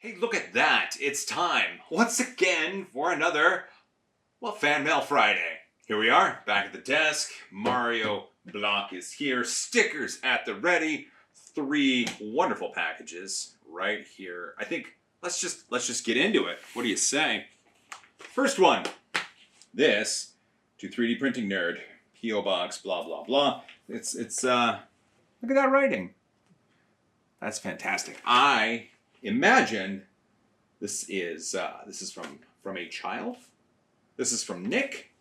Hey, look at that. It's time once again for another, Fan Mail Friday. Here we are, back at the desk. Mario Block is here. Stickers at the ready. 3 wonderful packages right here. I think let's just get into it. What do you say? First one. This to 3D printing nerd. P.O. Box, blah blah blah. It's look at that writing. That's fantastic. I imagine this is from a child. This is from Nick.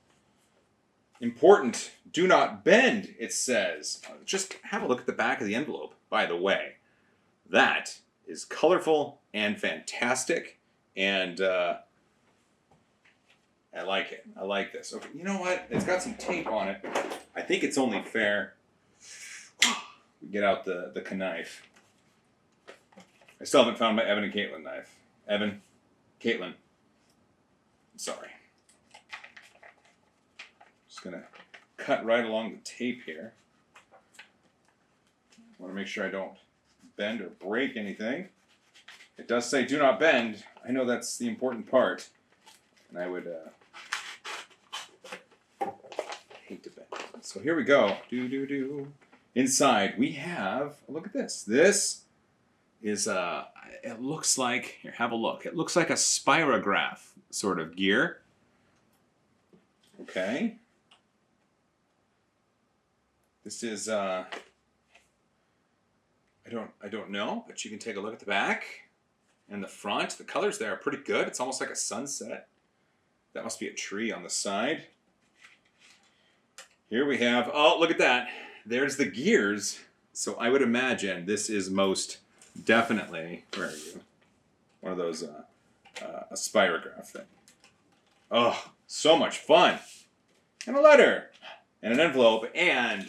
Important. Do not bend, it says. Just have a look at the back of the envelope, by the way. That is colorful and fantastic, and I like it. I like this. Okay, you know what? It's got some tape on it. I think it's only fair we get out the knife. I still haven't found my Evan and Caitlin knife. Evan, Caitlin. Sorry. Just gonna cut right along the tape here. I want to make sure I don't bend or break anything. It does say do not bend. I know that's the important part. And I would hate to bend. So here we go. Inside we have, look at this. This is it looks like, here, have a look. It looks like a spirograph sort of gear. Okay. This is I don't know, but you can take a look at the back and the front. The colors there are pretty good. It's almost like a sunset. That must be a tree on the side. Here we have, oh, look at that. There's the gears. So I would imagine this is most definitely, where are you? One of those, a spirograph thing. Oh, so much fun. And a letter. And an envelope. And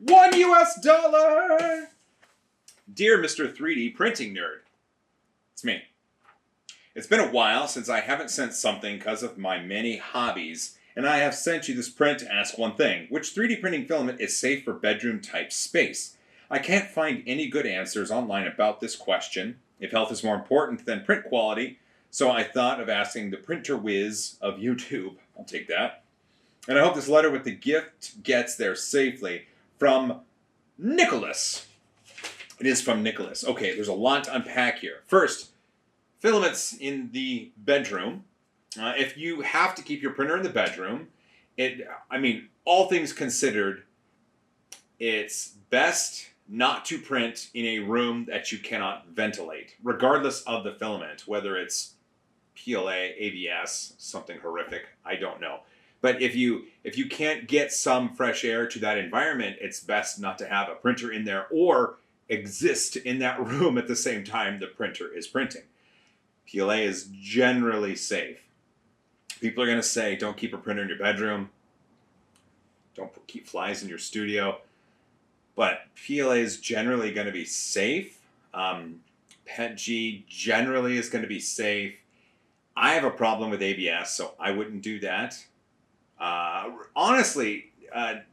$1 US! Dear Mr. 3D Printing Nerd. It's me. It's been a while since I haven't sent something because of my many hobbies, and I have sent you this print to ask one thing. Which 3D printing filament is safe for bedroom-type space? I can't find any good answers online about this question, if health is more important than print quality, so I thought of asking the printer whiz of YouTube. I'll take that. And I hope this letter with the gift gets there safely. From Nicholas. It is from Nicholas. Okay, there's a lot to unpack here. First, filaments in the bedroom. If you have to keep your printer in the bedroom, all things considered, it's best not to print in a room that you cannot ventilate, regardless of the filament, whether it's PLA, ABS, something horrific, I don't know. But if you can't get some fresh air to that environment, it's best not to have a printer in there or exist in that room at the same time the printer is printing. PLA is generally safe. People are going to say, don't keep a printer in your bedroom. Don't keep flies in your studio. But PLA is generally going to be safe. PETG generally is going to be safe. I have a problem with ABS, so I wouldn't do that. Honestly,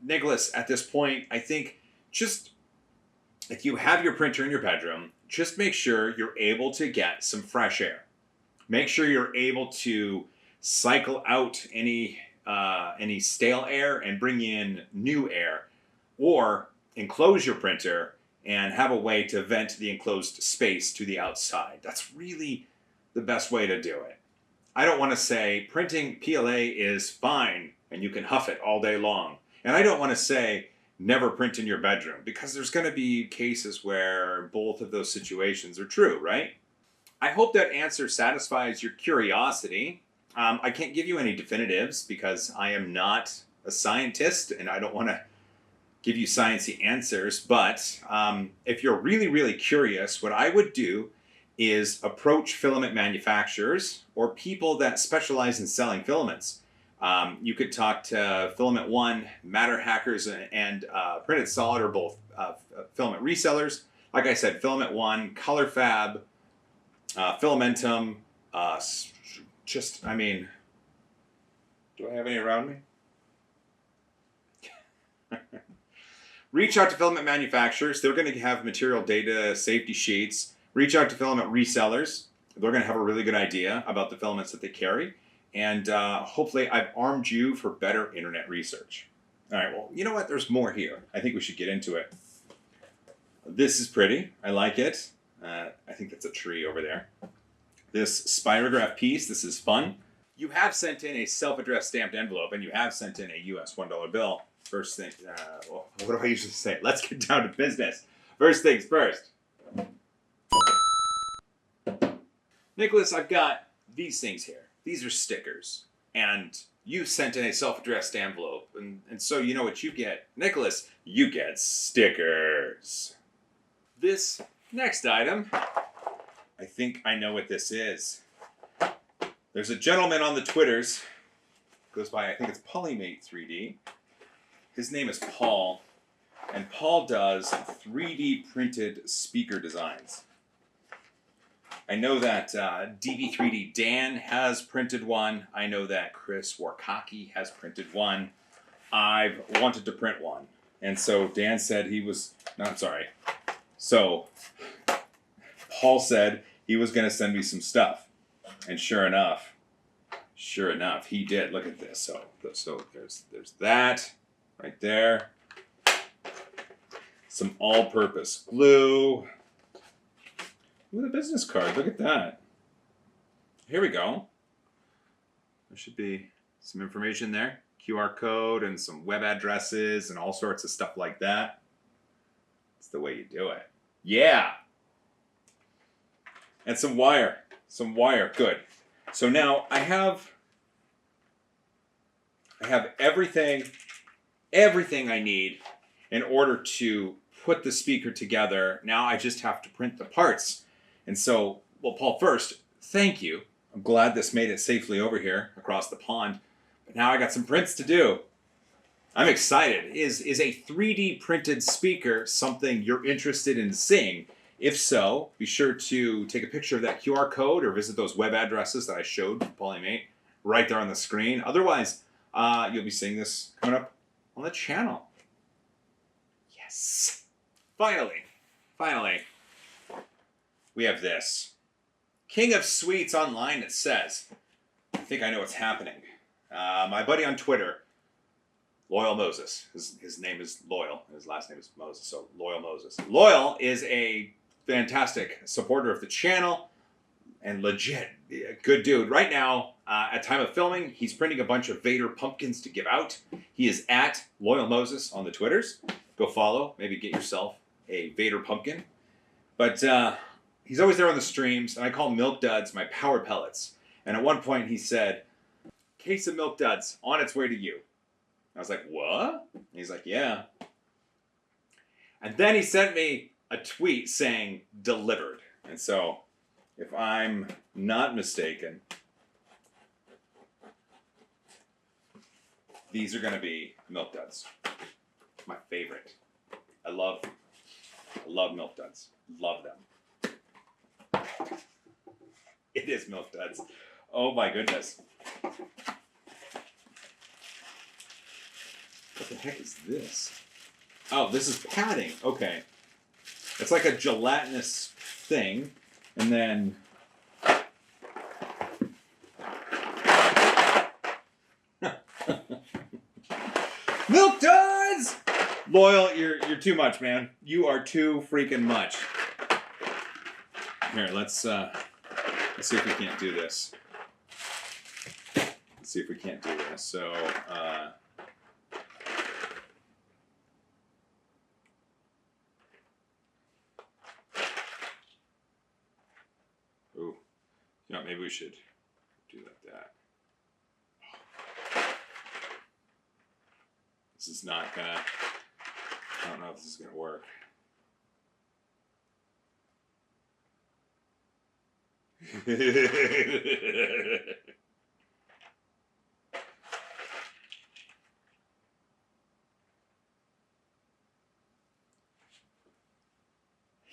Nicholas, at this point, I think just if you have your printer in your bedroom, just make sure you're able to get some fresh air. Make sure you're able to cycle out any stale air and bring in new air, or enclose your printer and have a way to vent the enclosed space to the outside. That's really the best way to do it. I don't want to say printing PLA is fine and you can huff it all day long. And I don't want to say never print in your bedroom, because there's going to be cases where both of those situations are true, right? I hope that answer satisfies your curiosity. I can't give you any definitives because I am not a scientist and I don't want to give you sciencey answers. But if you're really, really curious, what I would do is approach filament manufacturers or people that specialize in selling filaments. You could talk to Filament One, Matter Hackers, and Printed Solid are both filament resellers. Like I said, Filament One, Color Fab, Filamentum, do I have any around me? Reach out to filament manufacturers. They're going to have material data, safety sheets, reach out to filament resellers. They're going to have a really good idea about the filaments that they carry. And hopefully I've armed you for better internet research. All right, well, you know what? There's more here. I think we should get into it. This is pretty. I like it. I think that's a tree over there. This spirograph piece, this is fun. You have sent in a self-addressed stamped envelope, and you have sent in a US $1 bill. First thing, what do I usually say? Let's get down to business. First things first. Nicholas, I've got these things here. These are stickers. And you sent in a self-addressed envelope. And so you know what you get. Nicholas, you get stickers. This next item, I think I know what this is. There's a gentleman on the Twitters, goes by, I think it's Polymate 3D. His name is Paul, and Paul does 3D printed speaker designs. I know that DV3D Dan has printed one. I know that Chris Warkaki has printed one. I've wanted to print one. And so Dan said he was, no, I'm sorry. So Paul said he was going to send me some stuff. And sure enough, he did. Look at this. So there's that right there. Some all-purpose glue. Ooh, the business card. Look at that. Here we go. There should be some information there. QR code and some web addresses and all sorts of stuff like that. It's the way you do it. Yeah. And some wire. Some wire. Good. So now I have everything I need in order to put the speaker together. Now I just have to print the parts. And so, well, Paul, first, thank you. I'm glad this made it safely over here across the pond. But now I got some prints to do. I'm excited. Is a 3D printed speaker something you're interested in seeing? If so, be sure to take a picture of that QR code or visit those web addresses that I showed Polymate right there on the screen. Otherwise, you'll be seeing this coming up on the channel. Yes. Finally, we have this. King of Sweets Online, it says. I think I know what's happening. My buddy on Twitter, Loyal Moses. His name is Loyal, and his last name is Moses, so Loyal Moses. Loyal is a fantastic supporter of the channel and legit good dude. Right now, at time of filming, he's printing a bunch of Vader pumpkins to give out. He is at Loyal Moses on the Twitters. Go follow, maybe get yourself a Vader pumpkin. But he's always there on the streams, and I call Milk Duds my power pellets. And at one point he said, "Case of Milk Duds on its way to you." I was like, what? And he's like, yeah. And then he sent me a tweet saying, delivered. And so, if I'm not mistaken, these are going to be Milk Duds. My favorite. I love Milk Duds. Love them. It is Milk Duds. Oh my goodness. What the heck is this? Oh, this is padding. Okay. It's like a gelatinous thing. And then... Milk Duds! Loyal, you're too much, man. You are too freaking much. Here, let's see if we can't do this. Let's see if we can't do this. So, ooh, you know, maybe we should do like that. This is not gonna, I don't know if this is gonna work.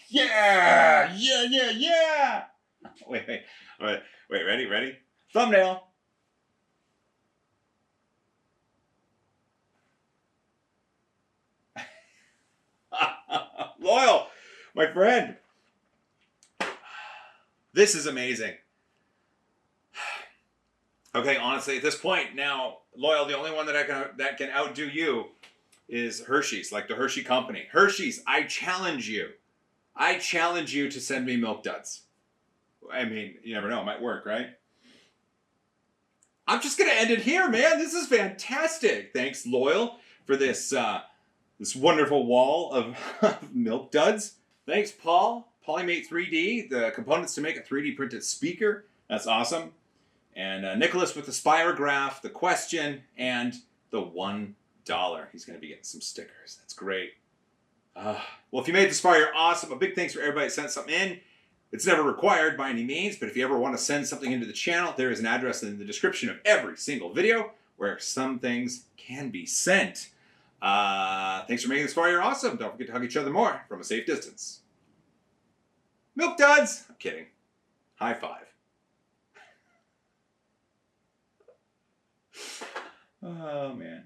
Yeah! Wait. All right. Wait, ready? Thumbnail. Loyal, my friend. This is amazing. Okay, honestly, at this point now, Loyal, the only one that can outdo you is Hershey's, like the Hershey Company. Hershey's, I challenge you. I challenge you to send me Milk Duds. I mean, you never know, it might work, right? I'm just gonna end it here, man. This is fantastic. Thanks, Loyal, for this this wonderful wall of Milk Duds. Thanks, Paul. Polymate 3D, the components to make a 3D printed speaker. That's awesome. And Nicholas with the Spirograph, the question, and the $1. He's going to be getting some stickers. That's great. Well, if you made this far, you're awesome. A big thanks for everybody that sent something in. It's never required by any means, but if you ever want to send something into the channel, there is an address in the description of every single video where some things can be sent. Thanks for making this far, you're awesome. Don't forget to hug each other more from a safe distance. Milk Duds! I'm kidding. High five. Oh, man.